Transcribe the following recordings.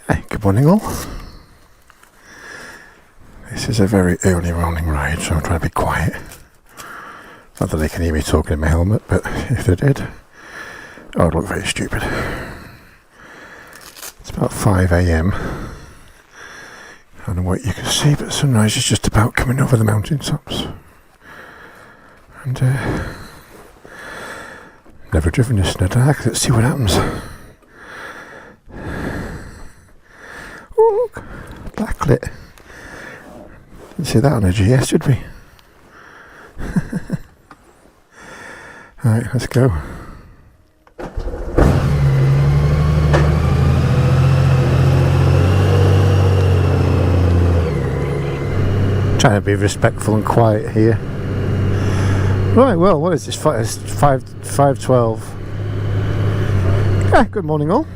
Hey, good morning all. This is a very early morning ride, so I'm trying to be quiet. Not that they can hear me talking in my helmet, but if they did, I would look very stupid. It's about 5 AM. I don't know what you can see, but sunrise is just about coming over the mountaintops. And never driven this in the dark. Let's see what happens. Oh, look, backlit. Didn't see that on a GS, did we? Alright, let's go. Trying to be respectful and quiet here. Right, well, what is this? It's 5:12. Yeah, good morning all.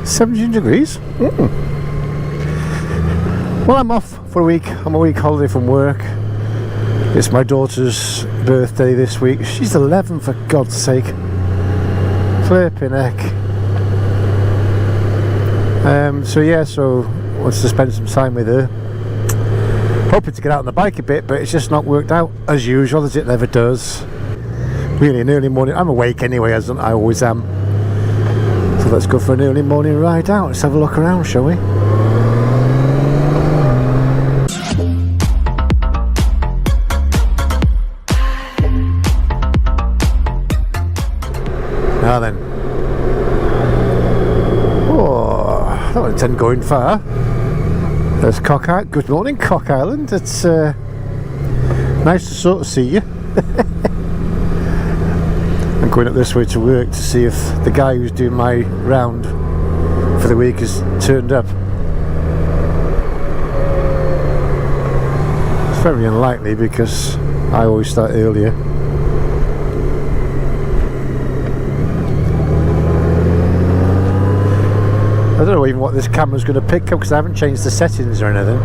17 degrees. Well, I'm off for a week. I'm a week holiday from work. It's my daughter's birthday this week. She's 11, for God's sake. Flipping heck. So wants to spend some time with her. Hoping to get out on the bike a bit, but it's just not worked out as usual, as it never does. Really, an early morning. I'm awake anyway, as I always am. So let's go for an early morning ride out. Let's have a look around, shall we? Now then. Oh, I don't intend going far. There's Cock Island. Good morning, Cock Island. It's nice to sort of see you. I'm going up this way to work to see if the guy who's doing my round for the week has turned up. It's very unlikely because I always start earlier. I don't know even what this camera's going to pick up because I haven't changed the settings or anything.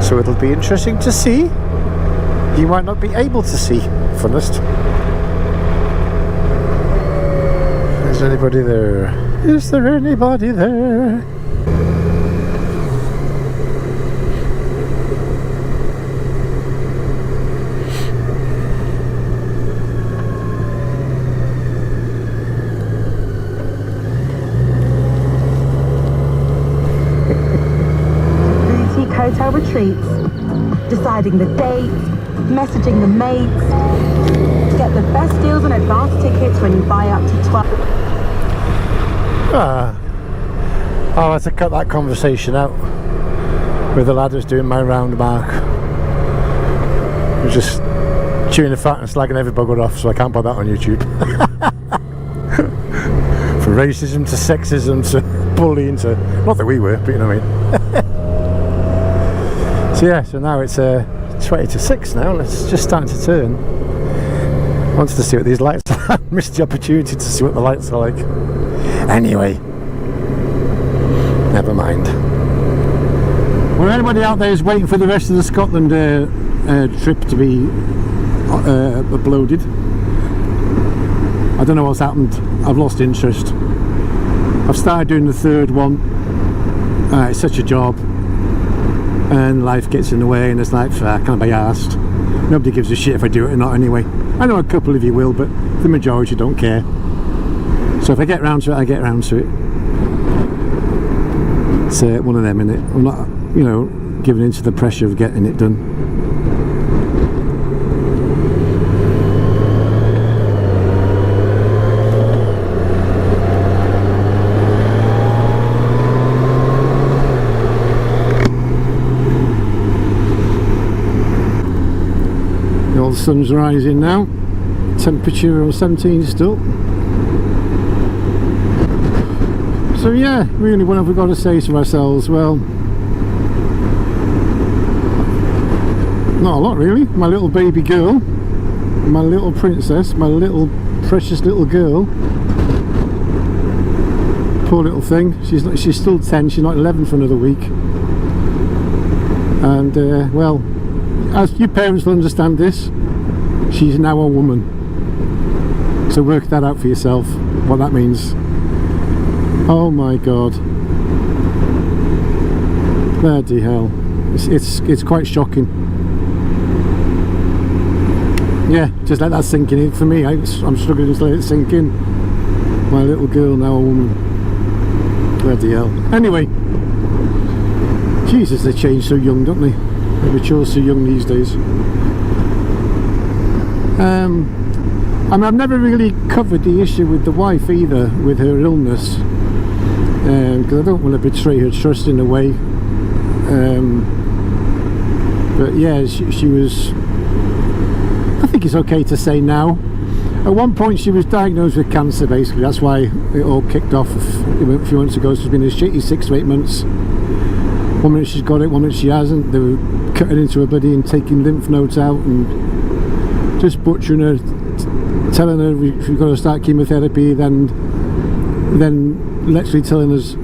So it'll be interesting to see. You might not be able to see, funnest. Is there anybody there? Is there anybody there? Hotel retreats, deciding the dates, messaging the mates, get the best deals on advance tickets when you buy up to 12. I'll have to cut that conversation out with the lad who's doing my round mark. He's just chewing the fat and slagging every bugger off, so I can't put that on YouTube. From racism to sexism to bullying to, not that we were, but you know what I mean. So yeah, so now it's 20 to 6 now, let's just start to turn. I wanted to see what these lights are. I missed the opportunity to see what the lights are like. Anyway, never mind. Well, anybody out there is waiting for the rest of the Scotland trip to be uploaded. I don't know what's happened, I've lost interest. I've started doing the third one. It's such a job. And life gets in the way, and it's like, I can't be arsed. Nobody gives a shit if I do it or not anyway. I know a couple of you will, but the majority don't care. So if I get round to it, I get round to it. It's one of them, innit? I'm not, giving in to the pressure of getting it done. The sun's rising now, temperature on 17 still. So yeah, really, what have we got to say to ourselves? Well, not a lot really. My little baby girl, my little princess, my little precious little girl, poor little thing, she's still 10, she's not 11 for another week. And well, as you parents will understand this, she's now a woman. So work that out for yourself, what that means. Oh my god. Bloody hell. It's quite shocking. Yeah, just let that sink in. For me, I'm struggling to let it sink in. My little girl, now a woman. Bloody hell. Anyway, Jesus, they change so young, don't they? They mature so young these days. I mean, I've never really covered the issue with the wife either, with her illness, because I don't want to betray her trust in a way. But yeah, she was, I think it's okay to say now, at one point she was diagnosed with cancer, basically. That's why it all kicked off a few months ago. So it's been a shitty 6 to 8 months. One minute she's got it, one minute she hasn't. They were cutting into her body and taking lymph nodes out and just butchering her, telling her we've got to start chemotherapy, then literally telling us,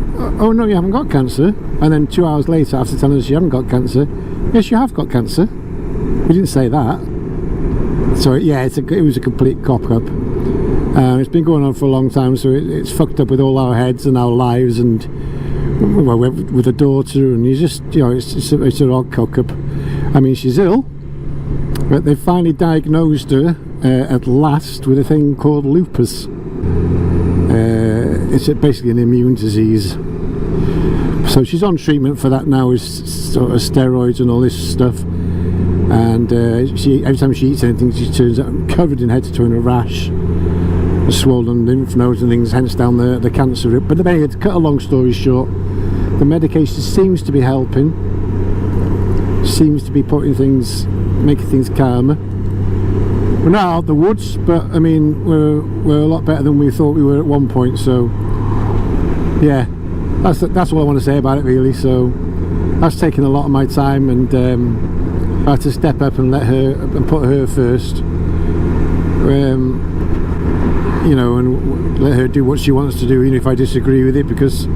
oh no, you haven't got cancer. And then 2 hours later, after telling us you haven't got cancer, yes, you have got cancer. We didn't say that. So yeah, it was a complete cock-up. It's been going on for a long time, so it's fucked up with all our heads and our lives, and well, with a daughter, and you just, you know, it's a odd cock-up. I mean, she's ill, but they finally diagnosed her at last with a thing called lupus. It's basically an immune disease. So she's on treatment for that now, with sort of steroids and all this stuff. And every time she eats anything, she turns out covered in head to toe in a rash, swollen lymph nodes and things, hence down the cancer. But anyway, to cut a long story short, the medication seems to be helping, seems to be making things calmer. We're not out of the woods, but I mean, we're a lot better than we thought we were at one point. So yeah, that's all I want to say about it, really. So that's taken a lot of my time, and I had to step up and put her first, you know, and let her do what she wants to do, even if I disagree with it, because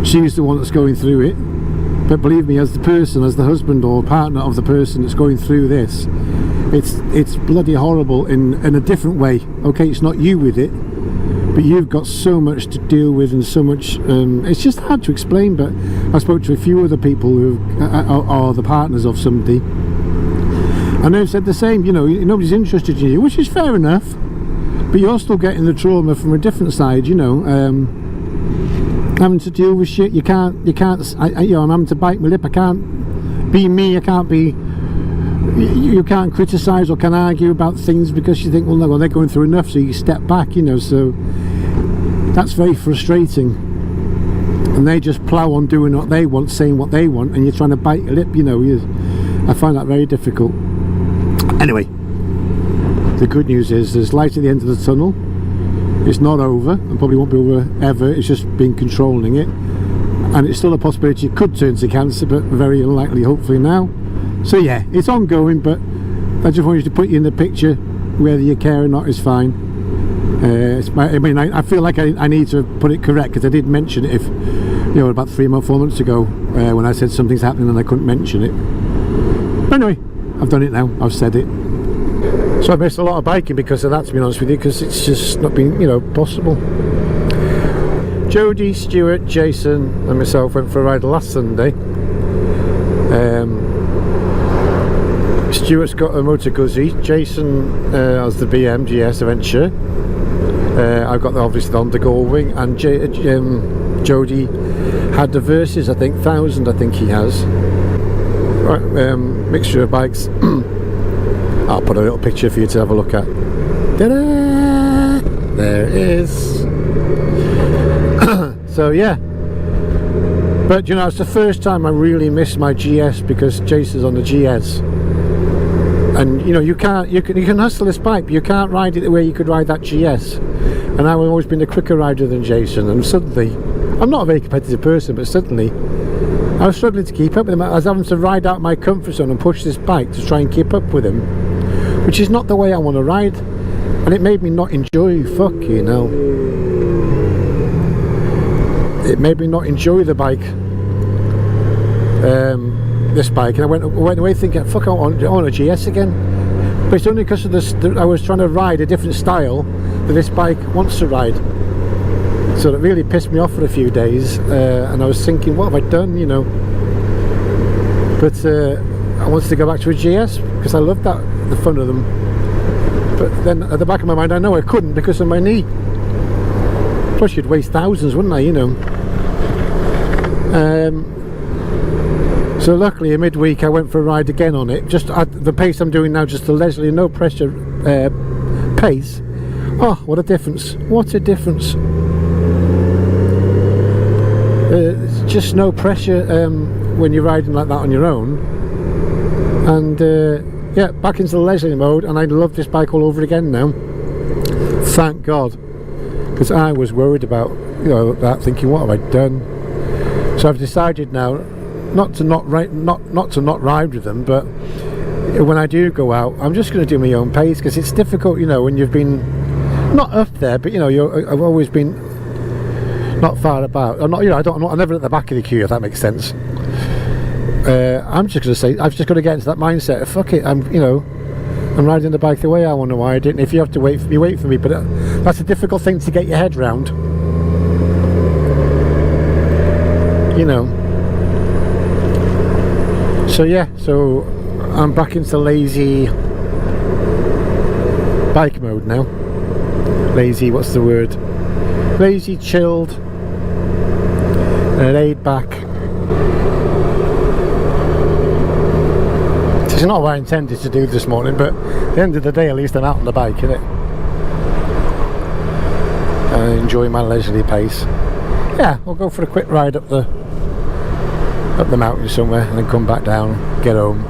she's the one that's going through it. But believe me, as the person, as the husband or partner of the person that's going through this, it's bloody horrible in a different way. Okay, it's not you with it, but you've got so much to deal with, and so much, it's just hard to explain. But I spoke to a few other people who are the partners of somebody, and they've said the same. You know, nobody's interested in you, which is fair enough, but you're still getting the trauma from a different side, you know. Having to deal with shit, you can't, you know, I'm having to bite my lip, I can't be me, I can't be, you can't criticise or can argue about things because you think, well no, they're going through enough, so you step back, you know. So that's very frustrating, and they just plough on doing what they want, saying what they want, and you're trying to bite your lip, you know. I find that very difficult. Anyway, the good news is there's light at the end of the tunnel. It's not over, and probably won't be over ever. It's just been controlling it, and it's still a possibility it could turn to cancer, but very unlikely, hopefully now. So yeah, it's ongoing, but I just wanted to put you in the picture. Whether you care or not is fine. I mean, I feel like I need to put it correct, because I did mention it, you know, about 3 or 4 months ago, when I said something's happening and I couldn't mention it. But anyway, I've done it now, I've said it. So I've missed a lot of biking because of that, to be honest with you, because it's just not been, you know, possible. Jodie, Stuart, Jason and myself went for a ride last Sunday. Stuart's got a Motor Guzzi, Jason has the BMW GS Adventure, I've got obviously the Honda Goldwing, and Jodie had the Versus, I think, 1000 I think he has. Right, mixture of bikes. I'll put a little picture for you to have a look at. Ta-da! There it is. So yeah, but you know, it's the first time I really missed my GS, because Jason's on the GS, and you know, you can hustle this bike, but you can't ride it the way you could ride that GS. And I've always been a quicker rider than Jason, and suddenly, I'm not a very competitive person, but suddenly I was struggling to keep up with him. I was having to ride out my comfort zone and push this bike to try and keep up with him, which is not the way I want to ride, and it made me not enjoy, you know, it made me not enjoy the bike, this bike, and I went away thinking, fuck, I want a GS again. But it's only because of this, I was trying to ride a different style that this bike wants to ride. So it really pissed me off for a few days, and I was thinking, what have I done, you know? But I wanted to go back to a GS because I loved the fun of them. But then at the back of my mind, I know I couldn't because of my knee. Plus you'd waste thousands, wouldn't I, you know? So luckily in midweek I went for a ride again on it, just at the pace I'm doing now, just a leisurely, no pressure pace. Oh, what a difference, what a difference. It's just no pressure when you're riding like that on your own. And yeah, back into the leisurely mode, and I love this bike all over again now. Thank God, because I was worried about, you know, that, thinking, what have I done? So I've decided now not to not ride with them, but when I do go out, I'm just going to do my own pace, because it's difficult, you know, when you've been not up there, but you know, I've always been not far about. I'm not, you know, I'm never at the back of the queue, if that makes sense. I'm just going to say, I've just got to get into that mindset of, fuck it, I'm riding the bike the way I want to ride it, and if you have to wait for me, wait for me. But that's a difficult thing to get your head round, you know. So yeah, so I'm back into lazy bike mode now. Lazy, what's the word? Lazy, chilled, laid back. It's not what I intended to do this morning, but at the end of the day, at least I'm out on the bike, innit? I enjoy my leisurely pace. Yeah, we'll go for a quick ride up the mountain somewhere, and then come back down, get home,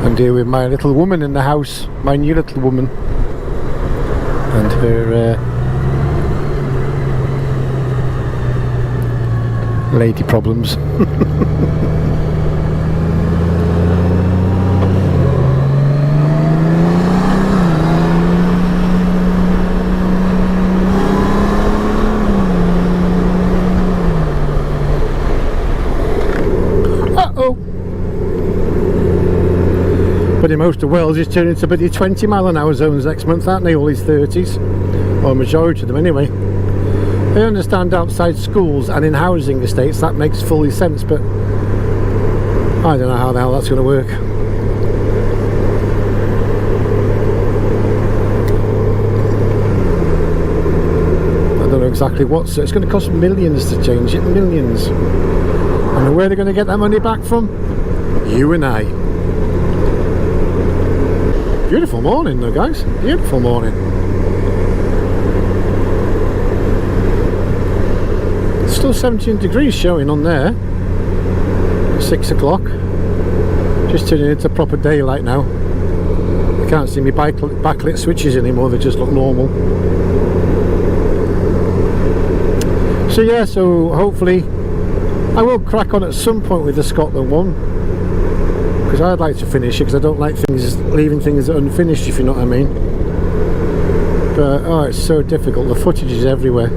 and deal with my little woman in the house, my new little woman, and her lady problems. But in most of Wales, it's turning to bloody 20 mile an hour zones next month, aren't they? All these 30s, or a majority of them anyway. I understand outside schools and in housing estates that makes fully sense, but I don't know how the hell that's going to work. I don't know exactly what, so it's going to cost millions to change it, millions. And where they're going to get that money back from? You and I. Beautiful morning though, guys, beautiful morning. It's still 17 degrees showing on there. 6 o'clock. Just turning into proper daylight now. I can't see my backlit switches anymore, they just look normal. So yeah, so hopefully I will crack on at some point with the Scotland one, because I'd like to finish it, because I don't like leaving things unfinished, if you know what I mean. But oh, it's so difficult, the footage is everywhere.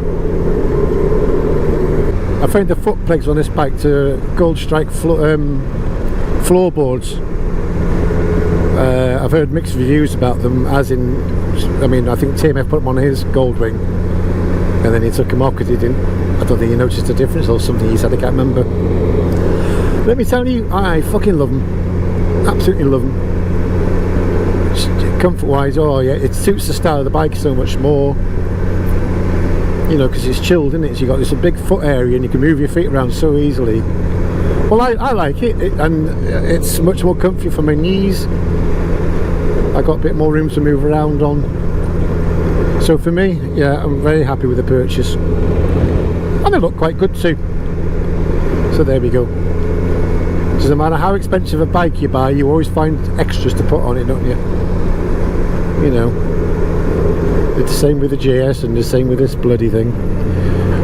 I found the foot pegs on this bike to Gold Strike floorboards. I've heard mixed reviews about them, as in, I mean, I think TMF put them on his Goldwing, and then he took them off because he didn't, I don't think he noticed a difference or something he said, I can't remember. Let me tell you, I fucking love them. Absolutely love them. Comfort wise, oh yeah, it suits the style of the bike so much more, you know, because it's chilled, isn't it? So you've got this big foot area and you can move your feet around so easily. Well, I like it, and it's much more comfy for my knees. I got a bit more room to move around on. So for me, yeah, I'm very happy with the purchase, and they look quite good too. So there we go. Doesn't matter how expensive a bike you buy, you always find extras to put on it, don't you? You know, it's the same with the GS and the same with this bloody thing.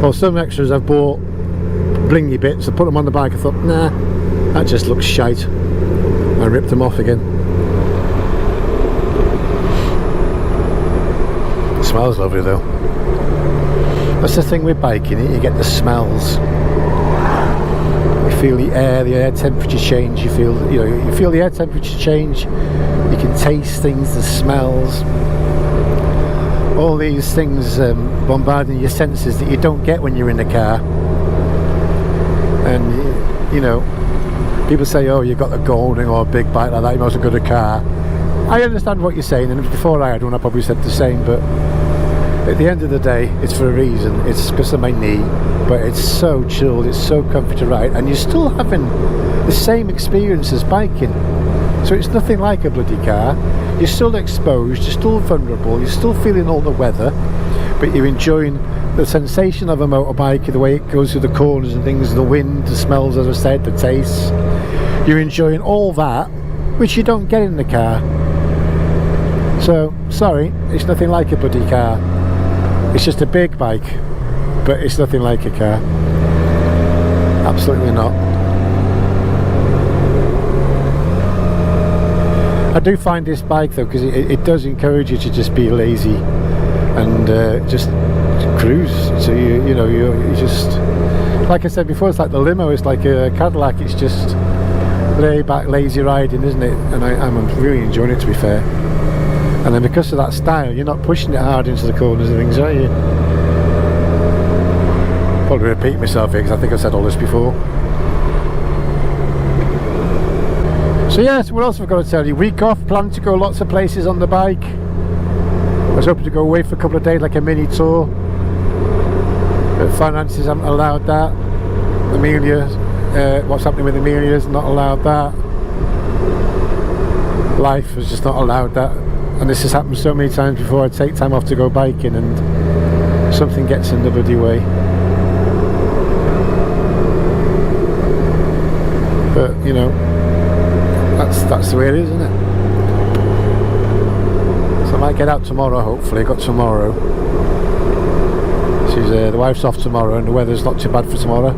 Well, some extras I've bought, blingy bits, I put them on the bike, I thought, nah, that just looks shite. I ripped them off again. It smells lovely though. That's the thing with biking, you get the smells. You feel the air temperature change, you feel the air temperature change, you can taste things, the smells. all these things bombarding your senses that you don't get when you're in a car. And you know, people say, oh, you've got a Golding or a big bike like that, you must have got a car. I understand what you're saying, and before I had one I probably said the same, but at the end of the day it's for a reason. It's because of my knee, but it's so chilled, it's so comfy to ride, and you're still having the same experience as biking. So it's nothing like a bloody car. You're still exposed, you're still vulnerable, you're still feeling all the weather, but you're enjoying the sensation of a motorbike, the way it goes through the corners and things, the wind, the smells, as I said, the tastes. You're enjoying all that, which you don't get in the car. So, sorry, it's nothing like a bloody car. It's just a big bike, but it's nothing like a car. Absolutely not. I do find this bike though, because it does encourage you to just be lazy and just cruise. So you know you just, like I said before, it's like the limo. It's like a Cadillac. It's just lay back, lazy riding, isn't it? And I'm really enjoying it, to be fair. And then because of that style, you're not pushing it hard into the corners and things, are you? Probably repeat myself here because I think I've said all this before. So yes, what else have I got to tell you? Week off, plan to go lots of places on the bike. I was hoping to go away for a couple of days, like a mini tour, but finances haven't allowed that. Amelia, what's happening with Amelia has not allowed that. Life has just not allowed that, and this has happened so many times before. I take time off to go biking and something gets in the bloody way. But you know, that's the way it is, isn't it? So I might get out tomorrow, hopefully. I got tomorrow. She's the wife's off tomorrow and the weather's not too bad for tomorrow.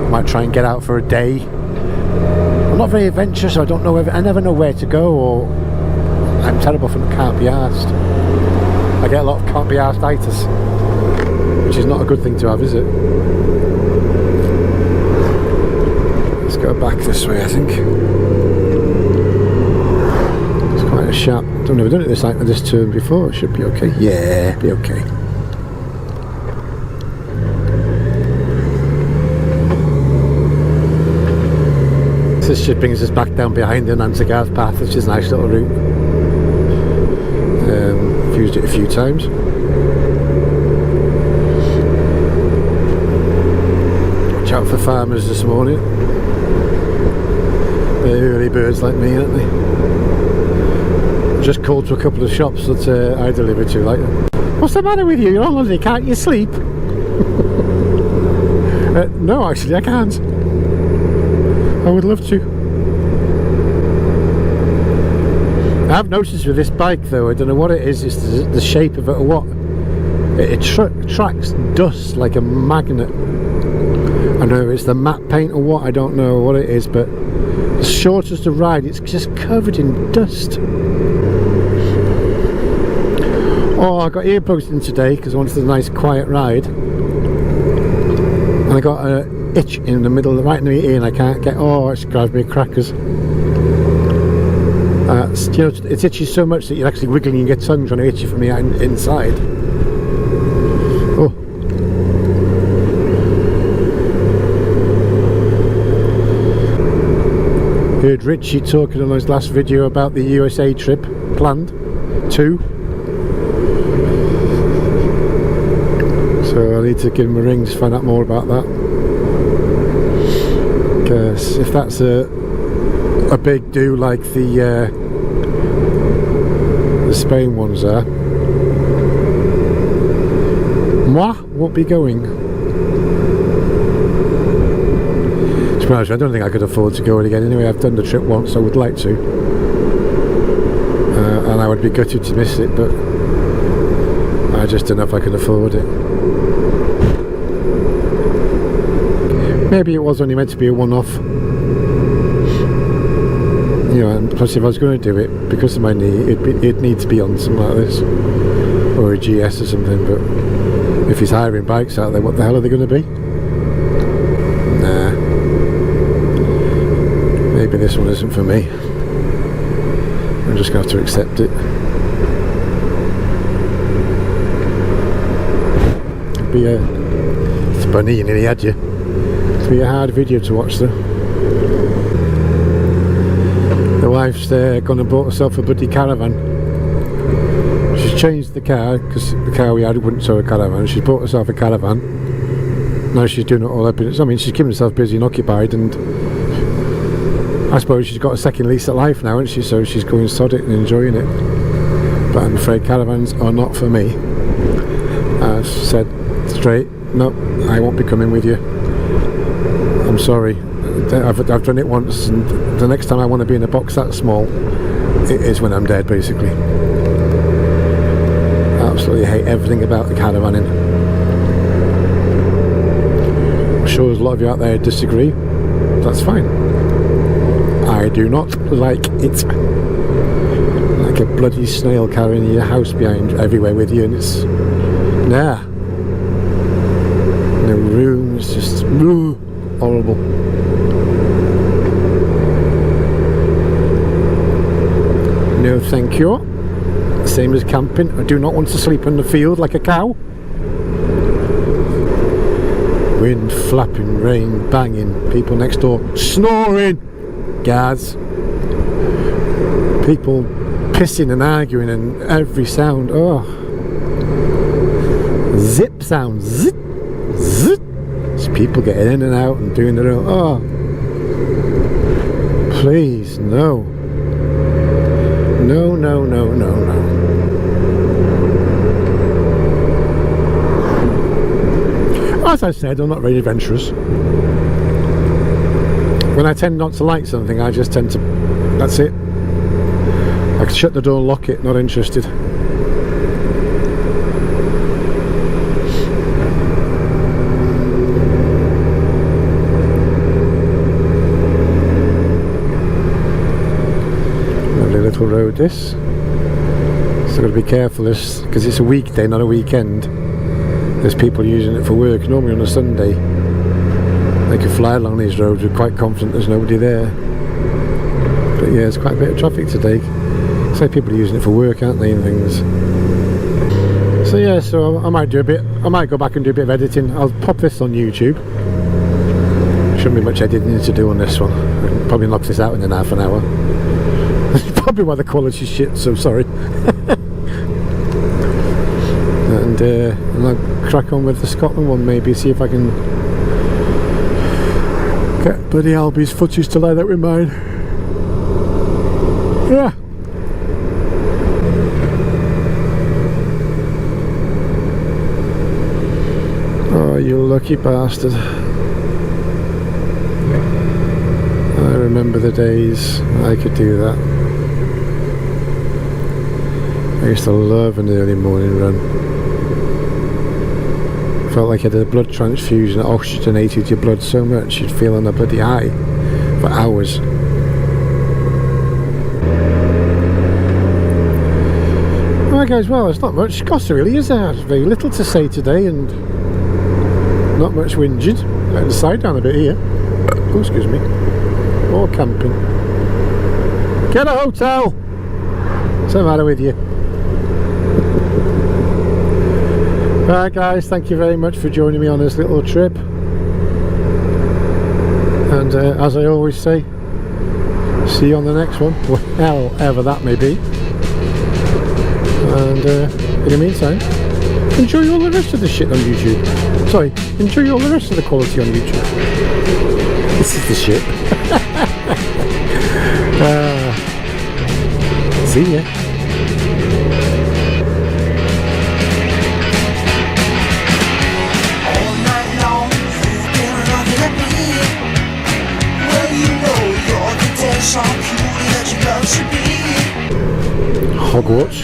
I might try and get out for a day. I'm not very adventurous, so I don't know I never know where to go, or I'm terrible for can't be arsed. I get a lot of can't be arsed-itis, which is not a good thing to have, is it? Let's go back this way, I think. It's quite a sharp. I've never done it this turn before. It should be okay. Yeah, be okay. This just brings us back down behind the Nantagarth path, which is a nice little route. I've used it a few times. Watch out for farmers this morning. They're early birds like me, aren't they? Just called to a couple of shops that I deliver to. Like, what's the matter with you? You're on holiday, can't you sleep? No, actually, I can't. I would love to. I've noticed with this bike though, I don't know what it is, it's the shape of it or what. It attracts dust like a magnet. I don't know if it's the matte paint or what, I don't know what it is, but the shortest to ride, it's just covered in dust. Oh, I got earplugs in today because I wanted a nice quiet ride. And I got an itch in the middle, right in the ear, and I can't get, oh, it drives me crackers. You know, it itches so much that you're actually wiggling your tongue trying to itch you from the inside. Oh. Heard Richie talking on his last video about the USA trip planned, too. So I need to give him a ring to find out more about that. Because if that's a big do like the Spain ones are, moi won't be going. To be honest, I don't think I could afford to go again anyway. I've done the trip once, I would like to, and I would be gutted to miss it, but I just don't know if I can afford it. Maybe it was only meant to be a one-off. You know, and plus if I was going to do it, because of my knee, it'd need to be on something like this, or a GS or something, but if he's hiring bikes out there, what the hell are they going to be? Nah. Maybe this one isn't for me. I'm just going to have to accept it. be a... It's bunny in the edge. It's be a hard video to watch though. The wife's gone and bought herself a bloody caravan. She's changed the car because the car we had wouldn't tow a caravan. She's bought herself a caravan. Now she's doing it all up. I mean, she's keeping herself busy and occupied, and I suppose she's got a second lease at life now, isn't she? So she's going to sod it and enjoying it. But I'm afraid caravans are not for me. I've said straight, no, I won't be coming with you. I'm sorry. I've done it once, and the next time I want to be in a box that small, it is when I'm dead, basically. I absolutely hate everything about the caravanning. I'm sure there's a lot of you out there who disagree. That's fine. I do not like it. Like a bloody snail carrying your house behind everywhere with you, and it's... Nah. No room, it's just... horrible. No thank you. Same as camping. I do not want to sleep in the field like a cow. Wind flapping, rain banging, people next door snoring, guards, people pissing and arguing, and every sound, oh, zip sounds, zip, zip. It's people getting in and out and doing their own, oh, please, no. No, no, no, no, no. As I said, I'm not very adventurous. When I tend not to like something, I just tend to... That's it. I can shut the door, lock it, not interested. Lovely little road this. So I've got to be careful this, because it's a weekday, not a weekend. There's people using it for work. Normally on a Sunday they can fly along these roads. We're quite confident there's nobody there, but yeah, there's quite a bit of traffic today. So people are using it for work, aren't they, and things. So yeah, so I might do a bit, I might go back and do a bit of editing. I'll pop this on YouTube. Shouldn't be much editing to do on this one. I can probably knock this out in half an hour. That's probably why the quality's shit, so sorry. And I'll crack on with the Scotland one, maybe see if I can get bloody Albie's footage to line up with mine. Yeah. Oh, you lucky bastard. I remember the days I could do that. I used to love an early morning run. Felt like I had a blood transfusion that oxygenated your blood so much you'd feel on a bloody high for hours. Alright guys, well, it's not much cost really, is there? There's very little to say today, and not much whinging. Letting the side down a bit here. Oh, excuse me. More camping. Get a hotel! What's the matter with you? Right guys, thank you very much for joining me on this little trip, and as I always say, see you on the next one, wherever that may be, and in the meantime, enjoy all the rest of the shit on YouTube. Sorry, enjoy all the rest of the quality on YouTube. This is the shit. See ya. Hogwarts.